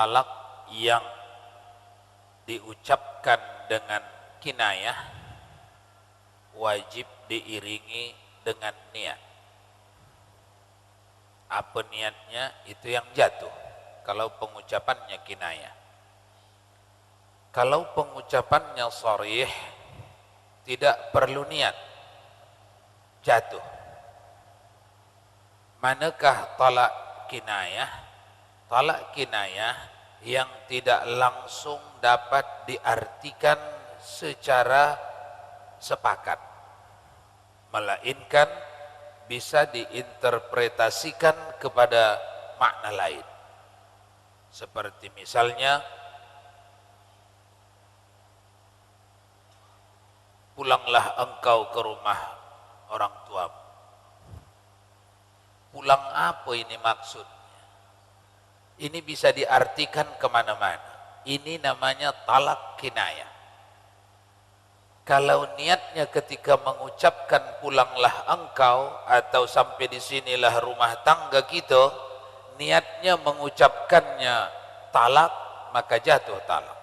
talak yang diucapkan dengan kinayah wajib diiringi dengan niat. Apa niatnya itu yang jatuh kalau pengucapannya kinayah. Kalau pengucapannya sharih tidak perlu niat, jatuh. Manakah talak kinayah? Talak kinayah yang tidak langsung dapat diartikan secara sepakat, melainkan bisa diinterpretasikan kepada makna lain. Seperti misalnya, pulanglah engkau ke rumah orang tuamu. Pulang apa ini maksudnya? Ini bisa diartikan kemana-mana. Ini namanya talak kinayah. Kalau niatnya ketika mengucapkan pulanglah engkau atau sampai di sinilah rumah tangga kita, niatnya mengucapkannya talak, maka jatuh talak.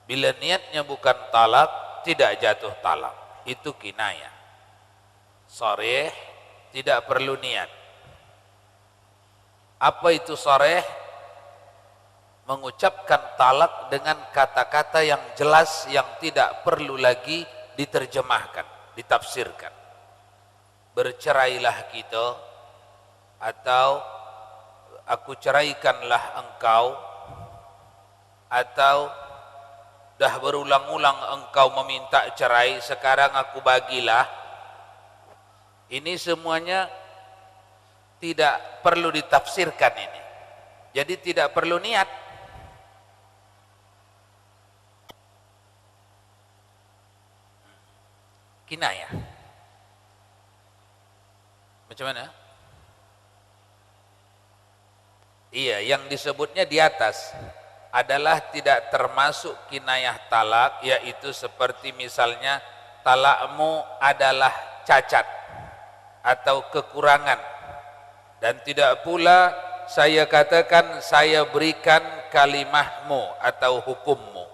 Bila niatnya bukan talak, tidak jatuh talak. Itu kinayah. Sharih tidak perlu niat. Apa itu sharih? Mengucapkan talak dengan kata-kata yang jelas, yang tidak perlu lagi diterjemahkan, ditafsirkan. Bercerailah kita, atau aku ceraikanlah engkau, atau dah berulang-ulang engkau meminta cerai, sekarang aku bagilah. Ini semuanya tidak perlu ditafsirkan ini. Jadi tidak perlu niat. Kinayah. Macam mana? Iya, yang disebutnya di atas adalah tidak termasuk kinayah talak, yaitu seperti misalnya talakmu adalah cacat atau kekurangan, dan tidak pula saya katakan saya berikan kalimahmu atau hukummu.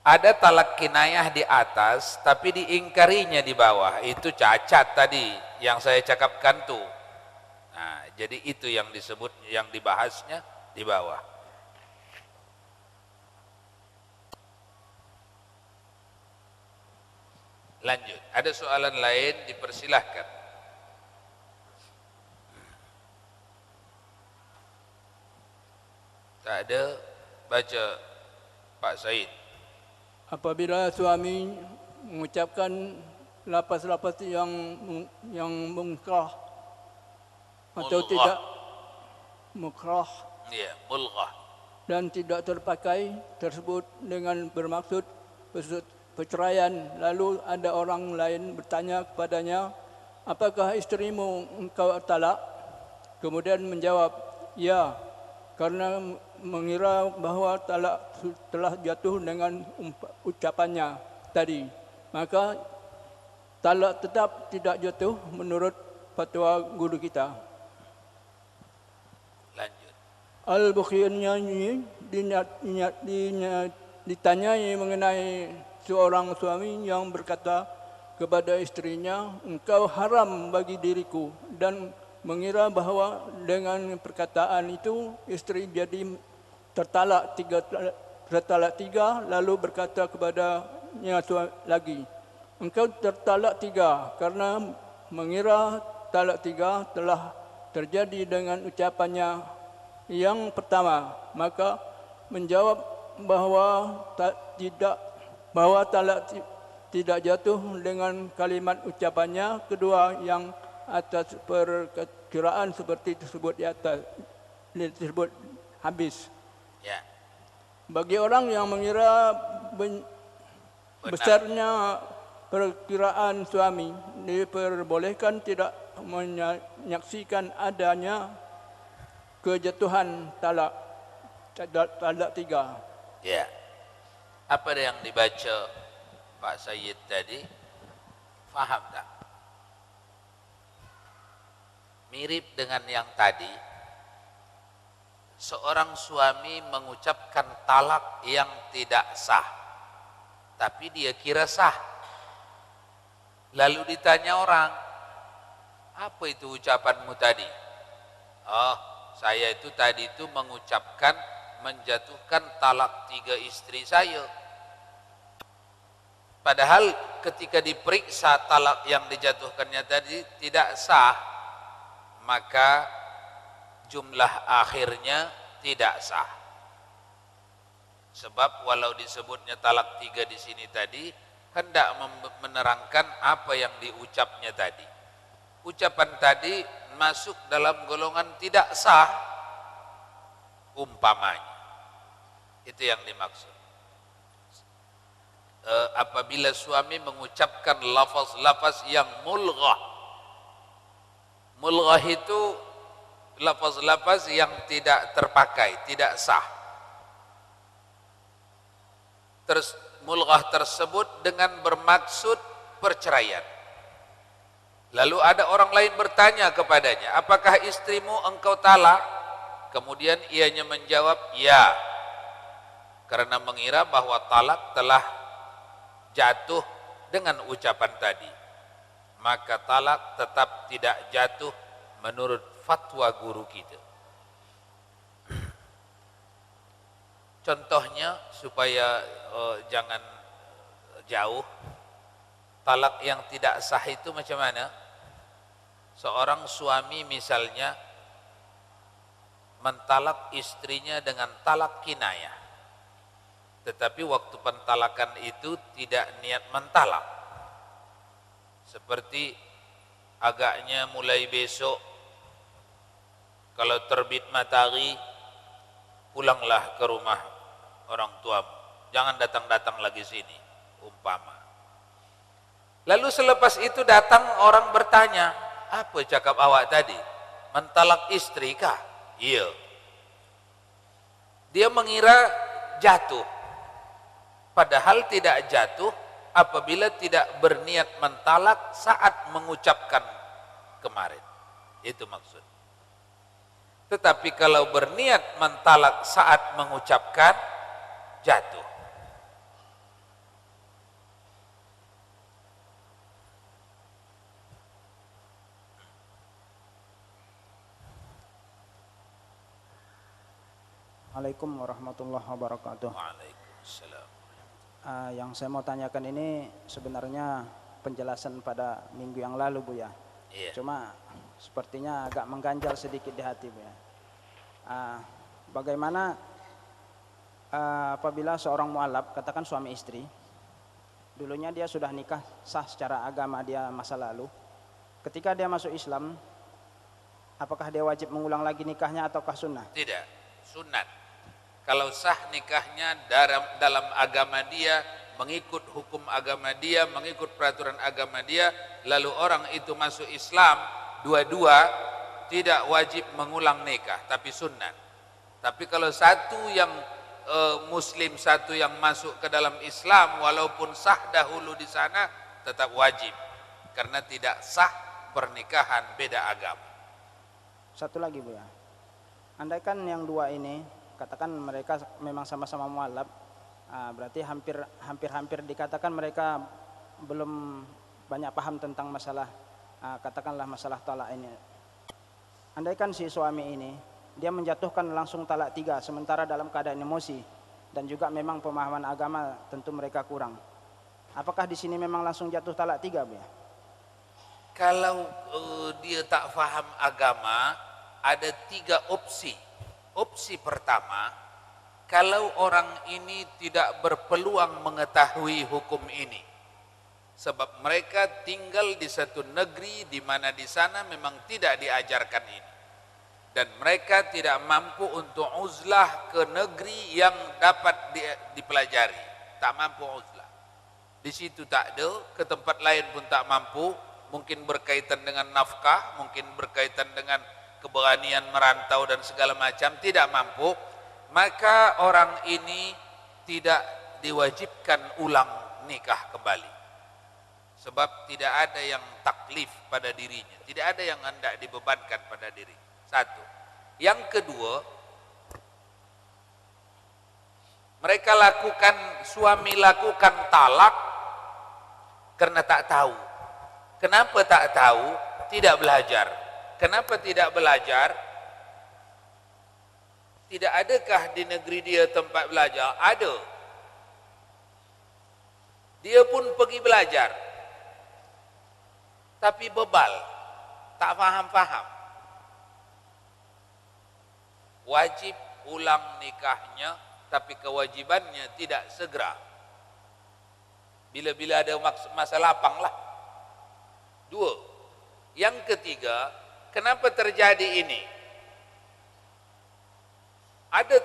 Ada talak kinayah di atas tapi diingkarinya di bawah, itu cacat tadi yang saya cakapkan tuh. Nah, jadi itu yang disebut, yang dibahasnya di bawah. Lanjut, ada soalan lain, dipersilahkan. Tak ada, baca Pak Said. Apabila suami mengucapkan lapas-lapas yang mungkah atau Mulghah. tidak mukrah, Ya, mulghah. dan tidak terpakai tersebut dengan bermaksud perceraian, lalu ada orang lain bertanya kepadanya, apakah istrimu engkau talak? Kemudian menjawab, ya, karena mengira bahawa talak telah jatuh dengan ucapannya tadi, maka talak tetap tidak jatuh menurut fatwa guru kita. Lanjut. Al-Bukhari ditanyai mengenai seorang suami yang berkata kepada istrinya, engkau haram bagi diriku, dan mengira bahawa dengan perkataan itu istri jadi tertalak tiga, lalu berkata kepadanya lagi, engkau tertalak tiga, karena mengira talak tiga telah terjadi dengan ucapannya yang pertama, maka menjawab bahawa talak tidak jatuh dengan kalimat ucapannya kedua yang atas perkiraan seperti tersebut di atas, disebut habis. Ya. Bagi orang yang mengira besarnya perkiraan suami, diperbolehkan tidak menyaksikan adanya kejatuhan talak tiga. Ya. Apa yang dibaca Pak Sayyid tadi? Faham tak? Mirip dengan yang tadi. seorang suami mengucapkan talak yang tidak sah, tapi dia kira sah. Lalu ditanya orang, apa itu ucapanmu tadi? Oh, saya itu tadi itu mengucapkan menjatuhkan talak 3 istri saya. Padahal ketika diperiksa talak yang dijatuhkannya tadi tidak sah, maka jumlah akhirnya tidak sah. Sebab walau disebutnya talak 3 di sini tadi, hendak menerangkan apa yang diucapnya tadi. Ucapan tadi masuk dalam golongan tidak sah, umpamanya. Itu yang dimaksud. Apabila suami mengucapkan lafaz-lafaz yang mulghah. Mulghah itu lafaz-lafaz yang tidak terpakai, tidak sah. Mulghah tersebut dengan bermaksud perceraian. Lalu ada orang lain bertanya kepadanya, apakah istrimu engkau talak? Kemudian ianya menjawab, ya. Karena mengira bahwa talak telah jatuh dengan ucapan tadi, maka talak tetap tidak jatuh menurut fatwa guru kita. Contohnya supaya jangan jauh, talak yang tidak sah itu macam mana? Seorang suami misalnya mentalak istrinya dengan talak kinayah, tetapi waktu pentalakan itu tidak niat mentalak. Seperti agaknya mulai besok kalau terbit matahari pulanglah ke rumah orang tuamu, jangan datang-datang lagi sini, umpama. Lalu selepas itu datang orang bertanya, apa cakap awak tadi? Mentalak istri kah? Iya. Dia mengira jatuh, padahal tidak jatuh apabila tidak berniat mentalak saat mengucapkan kemarin. Itu maksud. Tetapi kalau berniat mentalak saat mengucapkan, jatuh. Assalamualaikum warahmatullahi wabarakatuh. Waalaikumsalam. Yang saya mau tanyakan ini sebenarnya penjelasan pada minggu yang lalu, Bu ya. Iya. Cuma sepertinya agak mengganjal sedikit di hati, Bu ya. Bagaimana apabila seorang mualaf, katakan suami istri, dulunya dia sudah nikah sah secara agama dia masa lalu. Ketika dia masuk Islam, apakah dia wajib mengulang lagi nikahnya ataukah sunnah? Tidak, sunat. Kalau sah nikahnya dalam agama dia, mengikut hukum agama dia, mengikut peraturan agama dia, lalu orang itu masuk Islam, dua-dua tidak wajib mengulang nikah, tapi sunat. Tapi kalau satu yang muslim, satu yang masuk ke dalam Islam, walaupun sah dahulu di sana, tetap wajib. Karena tidak sah pernikahan beda agama. Satu lagi, Bu ya. Andaikan yang dua ini, katakan mereka memang sama-sama mualaf, berarti hampir dikatakan mereka belum banyak paham tentang masalah, katakanlah masalah talak ini. Andaikan si suami ini dia menjatuhkan langsung talak 3, sementara dalam keadaan emosi dan juga memang pemahaman agama tentu mereka kurang. Apakah di sini memang langsung jatuh talak 3, Bu ya? Kalau dia tak faham agama, ada 3 opsi. Opsi pertama, kalau orang ini tidak berpeluang mengetahui hukum ini, sebab mereka tinggal di satu negeri di mana di sana memang tidak diajarkan ini, dan mereka tidak mampu untuk uzlah ke negeri yang dapat dipelajari, tak mampu uzlah. Di situ tak ada, ke tempat lain pun tak mampu, mungkin berkaitan dengan nafkah, mungkin berkaitan dengan keberanian merantau dan segala macam, tidak mampu, maka orang ini tidak diwajibkan ulang nikah kembali. Sebab tidak ada yang taklif pada dirinya, tidak ada yang hendak dibebankan pada diri. Satu. Yang kedua, Mereka lakukan, suami lakukan talak karena tak tahu. Kenapa tak tahu? Tidak belajar. Kenapa tidak belajar? Tidak adakah di negeri dia tempat belajar? Ada. Dia pun pergi belajar. Tapi bebal. Tak faham-faham. Wajib ulang nikahnya, tapi kewajibannya tidak segera. Bila-bila ada masa lapang lah. 2. Yang ketiga, kenapa terjadi ini?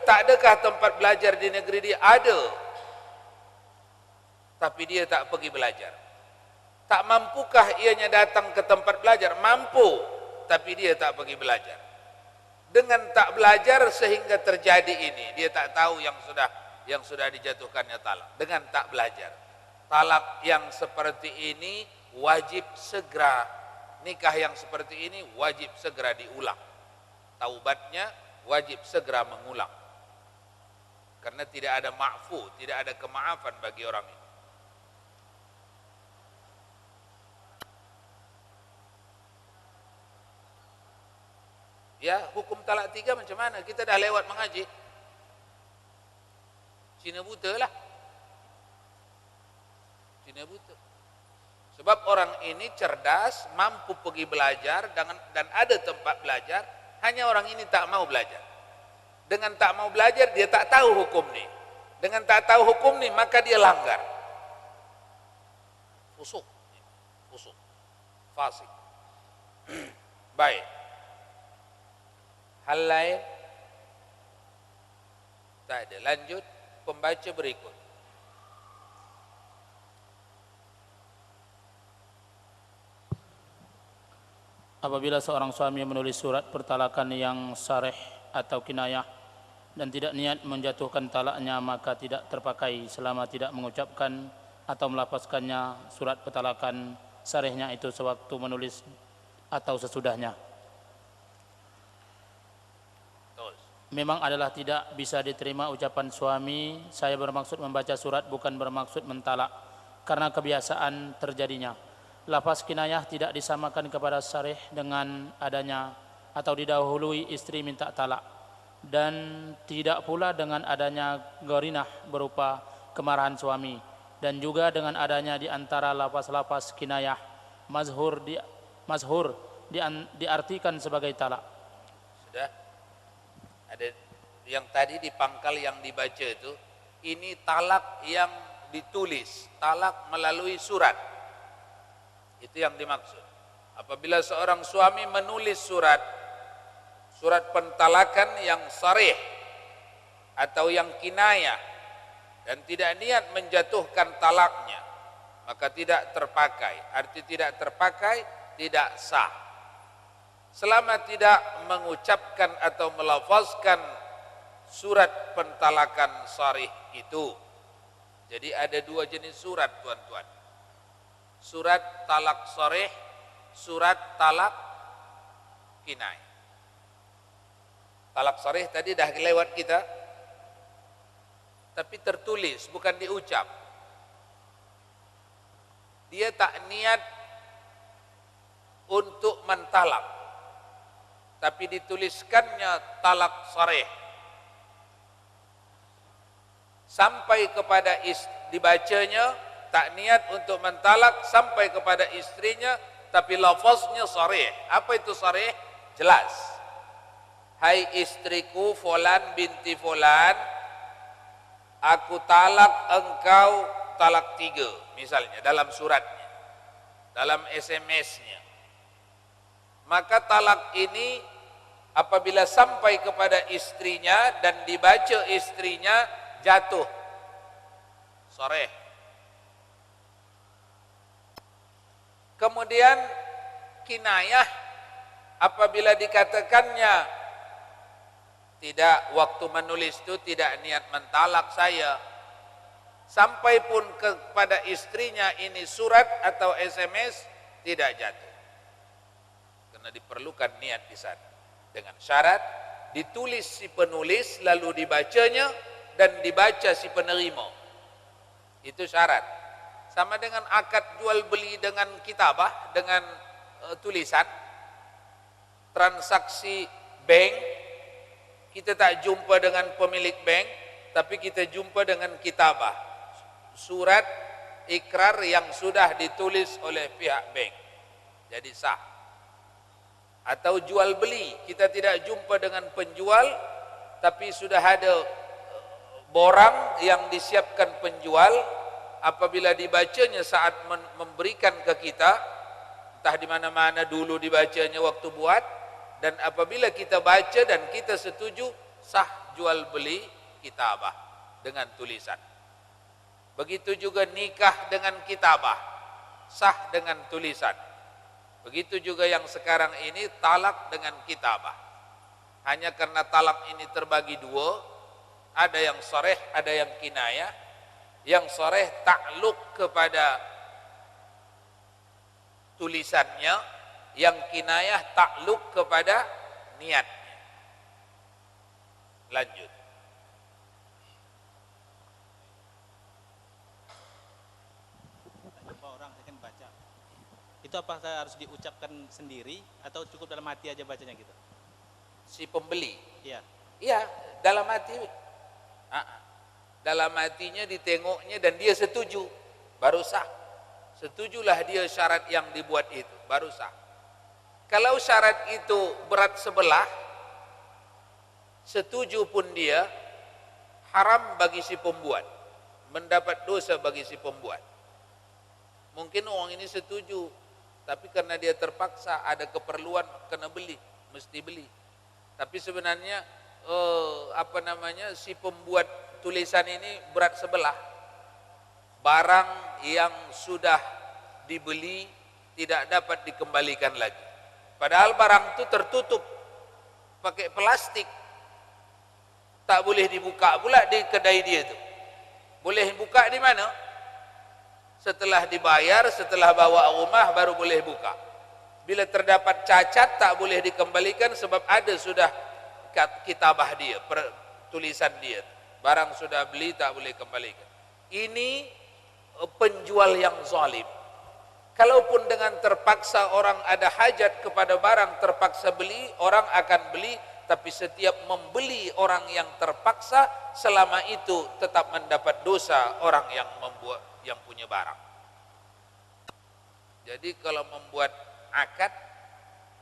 Tak adakah tempat belajar di negeri dia? Ada. Tapi dia tak pergi belajar. Tak mampukah ianya datang ke tempat belajar? Mampu, tapi dia tak pergi belajar. Dengan tak belajar sehingga terjadi ini, dia tak tahu yang sudah dijatuhkannya talak. Dengan tak belajar, talak yang seperti ini wajib segera, nikah yang seperti ini wajib segera diulang. Taubatnya wajib segera mengulang. Karena tidak ada ma'fu, tidak ada kemaafan bagi orang ini. Ya, hukum talak 3 macam mana? Kita dah lewat mengaji. Cina buta lah. Cina buta. Sebab orang ini cerdas, mampu pergi belajar dan ada tempat belajar, hanya orang ini tak mau belajar. Dengan tak mau belajar, dia tak tahu hukum ni. Dengan tak tahu hukum ni, maka dia langgar. Fusuk. Fasik. Baik. Hal lain tak ada. Lanjut pembaca berikut. Apabila seorang suami menulis surat pertalakan yang sarih atau kinayah dan tidak niat menjatuhkan talaknya, maka tidak terpakai selama tidak mengucapkan atau melafazkannya surat pertalakan sarihnya itu sewaktu menulis atau sesudahnya. Memang adalah tidak bisa diterima ucapan suami, saya bermaksud membaca surat bukan bermaksud mentalak, karena kebiasaan terjadinya. Lafaz kinayah tidak disamakan kepada sarih dengan adanya atau didahului istri minta talak, dan tidak pula dengan adanya gorinah berupa kemarahan suami, dan juga dengan adanya di antara lafaz-lafaz kinayah mazhur diartikan sebagai talak. Sudah? Ada yang tadi di pangkal yang dibaca itu, ini talak yang ditulis, talak melalui surat. Itu yang dimaksud. Apabila seorang suami menulis surat pentalakan yang sarih atau yang kinayah dan tidak niat menjatuhkan talaknya, maka tidak terpakai. Arti tidak terpakai, tidak sah. Selama tidak mengucapkan atau melafazkan surat pentalakan sarih itu. Jadi ada 2 jenis surat, tuan-tuan. Surat talak sarih, surat talak kinayah. Talak sarih tadi dah lewat kita, tapi tertulis, bukan diucap. Dia tak niat untuk mentalak, tapi dituliskannya talak sarih. Sampai kepada dibacanya, tak niat untuk mentalak, sampai kepada istrinya, tapi lafaznya sarih. Apa itu sarih? Jelas. Hai istriku fulan binti fulan, aku talak engkau talak 3, misalnya dalam suratnya, dalam SMS-nya. Maka talak ini apabila sampai kepada istrinya dan dibaca istrinya, jatuh sarih. Kemudian kinayah apabila dikatakannya tidak, waktu menulis itu tidak niat mentalak saya, sampai pun kepada istrinya ini surat atau SMS, tidak jatuh. Karena diperlukan niat di sana. Dengan syarat ditulis si penulis lalu dibacanya dan dibaca si penerima. Itu syarat. Sama dengan akad jual beli dengan kitabah, dengan tulisan. Transaksi bank, kita tak jumpa dengan pemilik bank, tapi kita jumpa dengan kitabah, surat ikrar yang sudah ditulis oleh pihak bank, jadi sah. Atau jual beli, kita tidak jumpa dengan penjual, tapi sudah ada borang yang disiapkan penjual. Apabila dibacanya saat memberikan ke kita, entah di mana-mana dulu dibacanya waktu buat, dan apabila kita baca dan kita setuju, sah jual beli kitabah dengan tulisan. Begitu juga nikah dengan kitabah, sah dengan tulisan. Begitu juga yang sekarang ini talak dengan kitabah. Hanya karena talak ini terbagi dua, ada yang sharih, ada yang kinayah. Yang sharih takluk kepada tulisannya, yang kinayah takluk kepada niatnya. Lanjut. Jumpa orang saya kan baca. Itu apakah harus diucapkan sendiri atau cukup dalam hati aja bacanya gitu? Si pembeli. Iya. Iya, dalam hati. Dalam hatinya ditengoknya dan dia setuju, baru sah. Setujulah dia syarat yang dibuat itu, baru sah. Kalau syarat itu berat sebelah, setuju pun dia, haram bagi si pembuat, mendapat dosa bagi si pembuat. Mungkin orang ini setuju, tapi karena dia terpaksa, ada keperluan, kena beli, mesti beli. Tapi sebenarnya si pembuat tulisan ini berat sebelah. Barang yang sudah dibeli tidak dapat dikembalikan lagi. Padahal barang itu tertutup pakai plastik, tak boleh dibuka pula di kedai dia itu. Boleh buka di mana? Setelah dibayar, setelah bawa rumah baru boleh buka. Bila terdapat cacat tak boleh dikembalikan sebab ada sudah kitabah dia, tulisan dia. Barang sudah beli tak boleh kembalikan. Ini penjual yang zalim. Kalaupun dengan terpaksa orang ada hajat kepada barang terpaksa beli, orang akan beli, tapi setiap membeli orang yang terpaksa, selama itu tetap mendapat dosa orang yang membuat, yang punya barang. Jadi kalau membuat akad,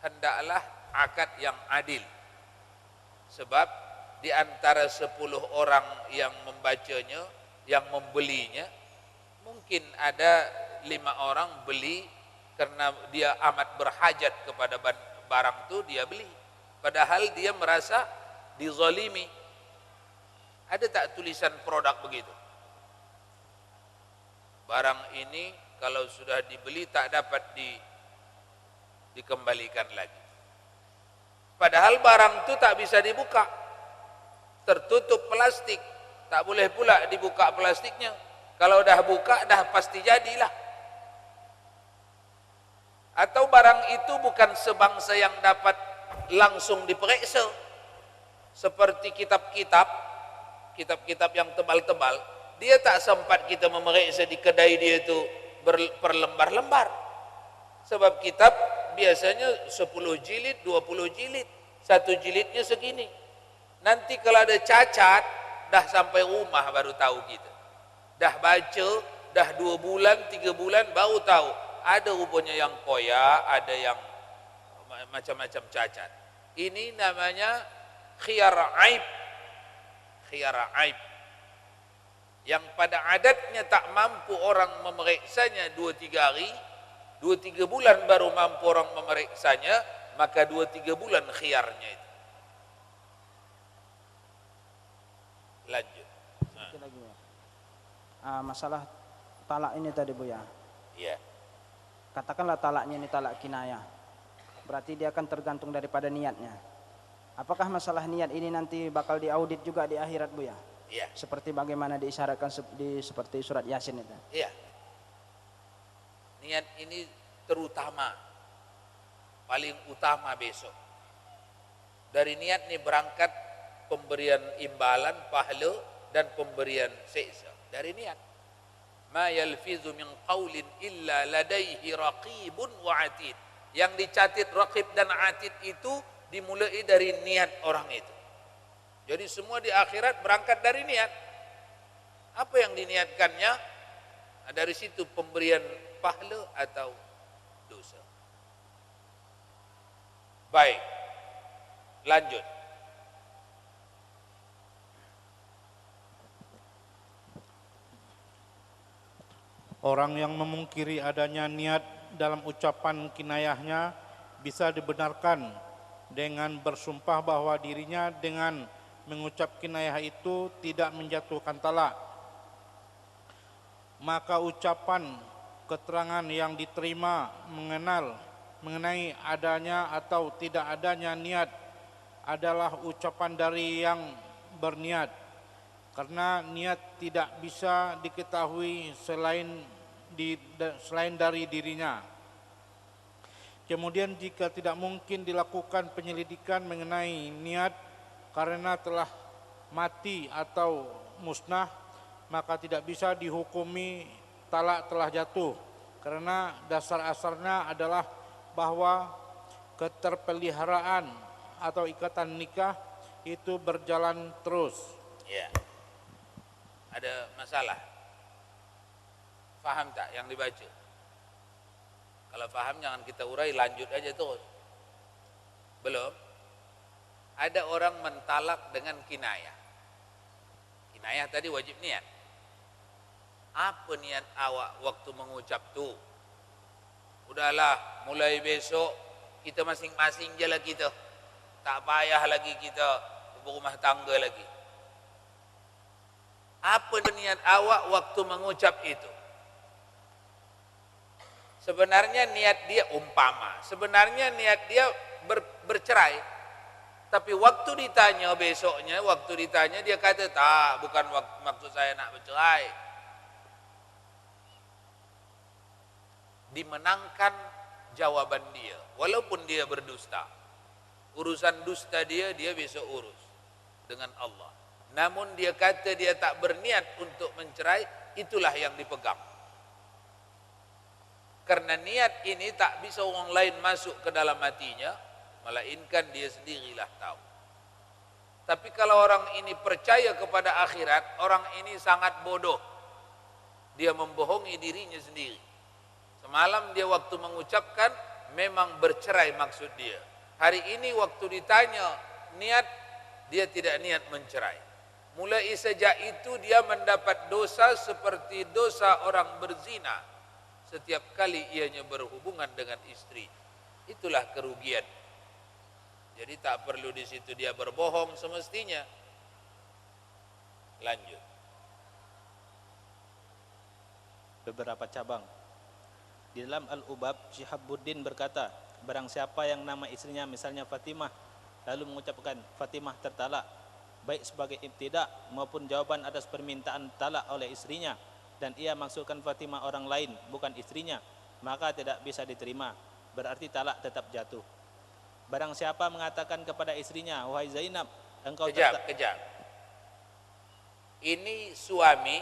hendaklah akad yang adil. Sebab di antara 10 orang yang membacanya, yang membelinya, mungkin ada 5 orang beli karena dia amat berhajat kepada barang itu, dia beli. Padahal dia merasa dizalimi. Ada tak tulisan produk begitu? Barang ini kalau sudah dibeli tak dapat dikembalikan lagi. Padahal barang itu tak bisa dibuka, tertutup plastik, tak boleh pula dibuka plastiknya. Kalau dah buka dah pasti jadilah. Atau barang itu bukan sebangsa yang dapat langsung diperiksa, seperti kitab-kitab yang tebal-tebal, dia tak sempat kita memeriksa di kedai dia itu berlembar-lembar. Sebab kitab biasanya 10 jilid, 20 jilid, satu jilidnya segini. Nanti kalau ada cacat, dah sampai rumah baru tahu kita. Dah baca, dah 2 bulan, 3 bulan baru tahu. Ada rupanya yang koyak, ada yang macam-macam cacat. Ini namanya khiyar aib. Khiyar aib. Yang pada adatnya tak mampu orang memeriksanya 2-3 hari, 2-3 bulan baru mampu orang memeriksanya, maka 2-3 bulan khiyarnya itu. Lanjut. Lagi, ya. Masalah talak ini tadi Bu ya. Iya. Katakanlah talaknya ini talak kinayah. Berarti dia akan tergantung daripada niatnya. Apakah masalah niat ini nanti bakal diaudit juga di akhirat Bu ya? Iya. Seperti bagaimana diisyaratkan seperti surat Yasin itu. Iya. Niat ini terutama, paling utama besok. Dari niat nih berangkat pemberian imbalan, pahala dan pemberian siksa dari niat. Ma yalfizu min qaulin illa ladaihi raqibun wa atid. Yang dicatat raqib dan atid itu dimulai dari niat orang itu. Jadi semua di akhirat berangkat dari niat. Apa yang diniatkannya? Nah, dari situ pemberian pahala atau dosa. Baik, lanjut. Orang yang memungkiri adanya niat dalam ucapan kinayahnya bisa dibenarkan dengan bersumpah bahwa dirinya dengan mengucap kinayah itu tidak menjatuhkan talak. Maka ucapan keterangan yang diterima mengenai adanya atau tidak adanya niat adalah ucapan dari yang berniat, karena niat tidak bisa diketahui selain dari dirinya. Kemudian jika tidak mungkin dilakukan penyelidikan mengenai niat karena telah mati atau musnah, maka tidak bisa dihukumi talak telah jatuh, karena dasar asalnya adalah bahwa keterpeliharaan atau ikatan nikah itu berjalan terus. Ya. Ada masalah? Faham tak yang dibaca? Kalau faham jangan kita urai, lanjut aja terus. Belum? Ada orang mentalak dengan kinayah. Kinayah tadi wajib niat. Apa niat awak waktu mengucap tu? Udahlah, mulai besok kita masing-masing je lah kita. Tak payah lagi kita berumah tangga lagi. Apa niat awak waktu mengucap itu? Sebenarnya niat dia umpama. Sebenarnya niat dia bercerai. Tapi waktu ditanya besoknya, dia kata, tak, bukan maksud saya nak bercerai. Dimenangkan jawaban dia, walaupun dia berdusta. Urusan dusta dia besok urus dengan Allah. Namun dia kata dia tak berniat untuk mencerai, itulah yang dipegang. Karena niat ini tak bisa orang lain masuk ke dalam hatinya, melainkan dia sendirilah tahu. Tapi kalau orang ini percaya kepada akhirat, orang ini sangat bodoh. Dia membohongi dirinya sendiri. Semalam dia waktu mengucapkan memang bercerai maksud dia. Hari ini waktu ditanya niat, dia tidak niat mencerai. Mulai sejak itu dia mendapat dosa seperti dosa orang berzina setiap kali ianya berhubungan dengan istri. Itulah kerugian. Jadi tak perlu di situ dia berbohong semestinya. Lanjut. Beberapa cabang. Di dalam Al-Ubab, Syihabuddin berkata, barang siapa yang nama istrinya misalnya Fatimah, lalu mengucapkan Fatimah tertalak, baik sebagai ibtidak maupun jawaban atas permintaan talak oleh istrinya, dan ia maksudkan Fatimah orang lain bukan istrinya, maka tidak bisa diterima, berarti talak tetap jatuh. Barang siapa mengatakan kepada istrinya, wahai Zainab, engkau Kejap. Ini suami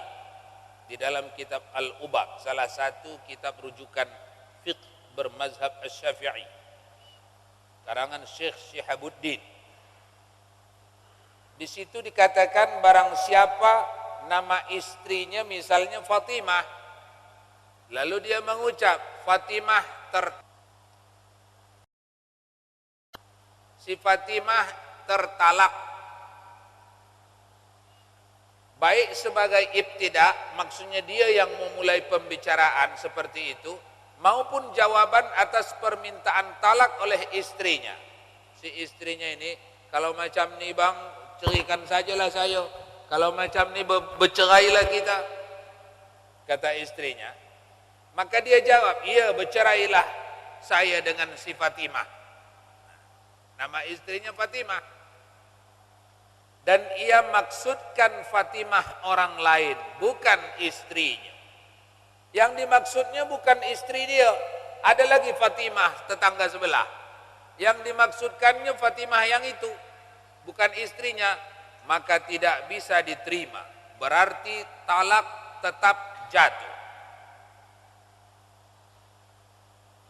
di dalam kitab Al-Ubab, salah satu kitab rujukan fiqh bermazhab Asy-Syafi'i, karangan Syekh Syihabuddin. Di situ dikatakan barang siapa nama istrinya misalnya Fatimah, lalu dia mengucap Fatimah si Fatimah tertalak, baik sebagai ibtidak, maksudnya dia yang memulai pembicaraan seperti itu, maupun jawaban atas permintaan talak oleh istrinya. Si istrinya ini, kalau macam ni bang, ceraikan sajalah saya, kalau macam ni bercerailah kita, kata istrinya. Maka dia jawab, iya bercerailah saya dengan si Fatimah. Nama istrinya Fatimah. Dan ia maksudkan Fatimah orang lain, bukan istrinya. Yang dimaksudnya bukan istri dia. Ada lagi Fatimah tetangga sebelah. Yang dimaksudkannya Fatimah yang itu, bukan istrinya. Maka tidak bisa diterima. berarti talak tetap jatuh.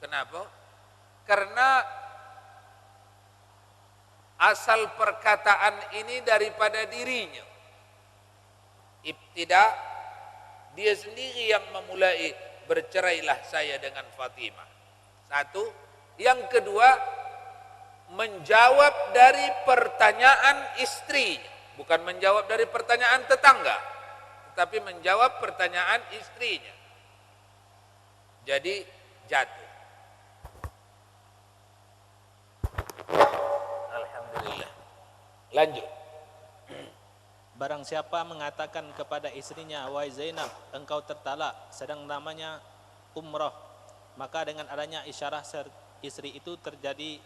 Kenapa? Karena asal perkataan ini daripada dirinya. Ibtida, dia sendiri yang memulai, bercerailah saya dengan Fatimah. Satu. Yang kedua, menjawab dari pertanyaan istrinya. Bukan menjawab dari pertanyaan tetangga, tetapi menjawab pertanyaan istrinya. Jadi jatuh. Alhamdulillah. Lanjut. Barang siapa mengatakan kepada istrinya, wahai Zainab, engkau tertalak, sedang namanya umrah, maka dengan adanya isyarah istri itu terjadi,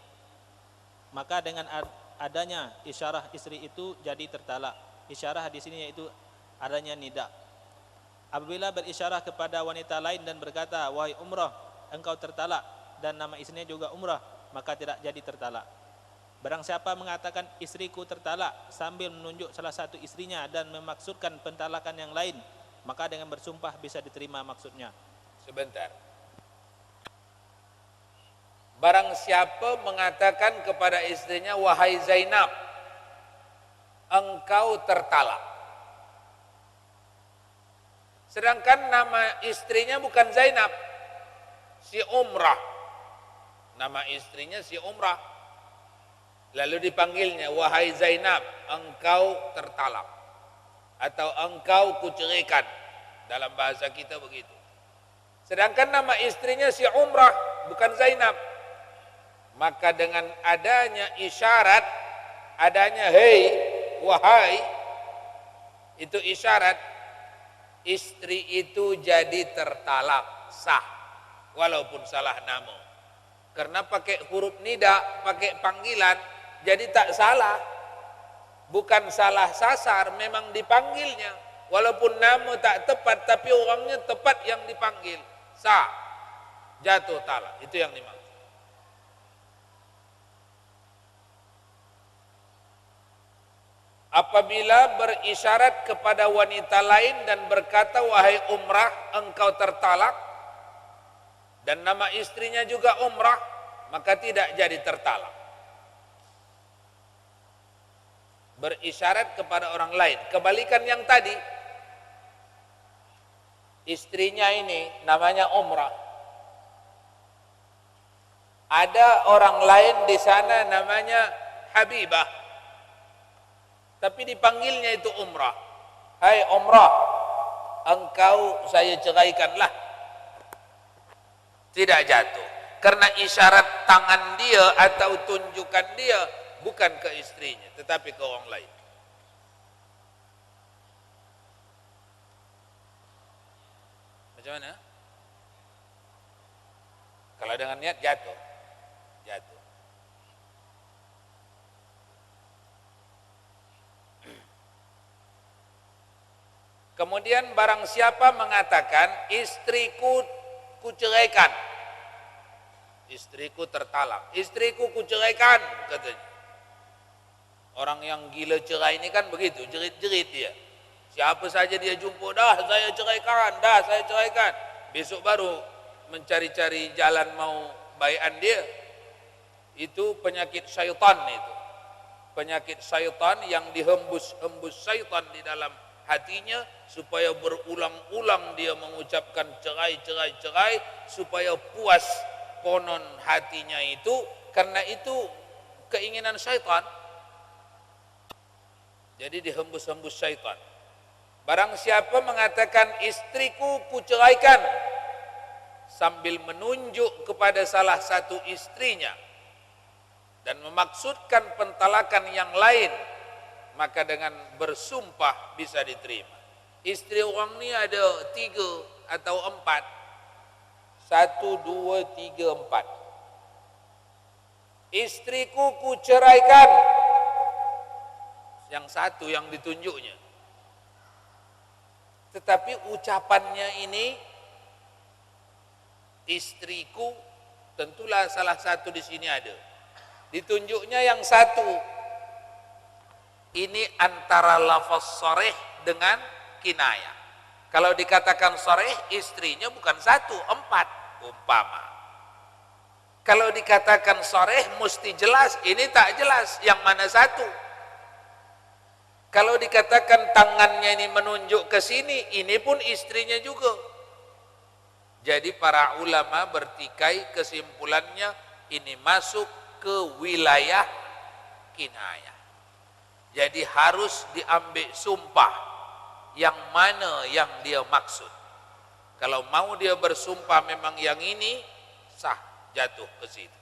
maka dengan adanya isyarah istri itu jadi tertalak. Isyarah di sini yaitu adanya nida. Apabila berisyarah kepada wanita lain dan berkata, wahai umrah, engkau tertalak, dan nama istrinya juga umrah, maka tidak jadi tertalak. Barang siapa mengatakan istriku tertalak sambil menunjuk salah satu istrinya dan memaksudkan pentalakan yang lain, maka dengan bersumpah bisa diterima maksudnya. Sebentar. Barang siapa mengatakan kepada istrinya, wahai Zainab, engkau tertalak. Sedangkan nama istrinya bukan Zainab, si Umrah. Nama istrinya si Umrah. Lalu dipanggilnya, wahai Zainab, engkau tertalak. Atau engkau kuceraikan. Dalam bahasa kita begitu. Sedangkan nama istrinya si Umrah, bukan Zainab. Maka dengan adanya isyarat, adanya hei, wahai, itu isyarat, istri itu jadi tertalak, sah, walaupun salah nama. Karena pakai huruf nida, pakai panggilan, jadi tak salah. Bukan salah sasar, memang dipanggilnya. Walaupun nama tak tepat, tapi orangnya tepat yang dipanggil. Sah, jatuh talak, itu yang dimaksud. Apabila berisyarat kepada wanita lain dan berkata, wahai umrah, engkau tertalak, dan nama istrinya juga umrah, maka tidak jadi tertalak. Berisyarat kepada orang lain. Kebalikan yang tadi, istrinya ini namanya umrah. Ada orang lain di sana namanya Habibah. Tapi dipanggilnya itu umrah. Hai umrah, engkau saya ceraikanlah. Tidak jatuh. Karena isyarat tangan dia atau tunjukkan dia bukan ke istrinya, tetapi ke orang lain. Macam mana? Kalau dengan niat jatuh. Jatuh. Kemudian barang siapa mengatakan istriku kuceraikan, istriku tertalak, istriku kuceraikan, katanya. Orang yang gila cerai ini kan begitu, jerit-jerit dia. Siapa saja dia jumpa, dah saya ceraikan, dah saya ceraikan. Besok baru mencari-cari jalan mau baian dia. Itu penyakit syaitan itu. Penyakit syaitan yang dihembus-hembus syaitan di dalam hatinya, supaya berulang-ulang dia mengucapkan cerai, cerai, cerai, supaya puas konon hatinya itu. Karena itu keinginan syaitan. Jadi dihembus-hembus syaitan. Barang siapa mengatakan istriku kuceraikan sambil menunjuk kepada salah satu istrinya dan memaksudkan pentalakan yang lain, maka dengan bersumpah bisa diterima. Istri orang ni ada 3 atau 4. 1, 2, 3, 4. Istriku kuceraikan. Yang satu yang ditunjuknya. Tetapi ucapannya ini, istriku, tentulah salah satu di sini ada. Ditunjuknya yang satu. Ini antara lafaz sharih dengan kinayah. Kalau dikatakan soreh, istrinya bukan 1, 4 umpama. Kalau dikatakan soreh, mesti jelas, ini tak jelas, yang mana 1. Kalau dikatakan tangannya ini menunjuk ke sini, ini pun istrinya juga. Jadi para ulama bertikai kesimpulannya, ini masuk ke wilayah kinayah. Jadi harus diambil sumpah yang mana yang dia maksud. Kalau mau dia bersumpah memang yang ini, sah jatuh ke situ.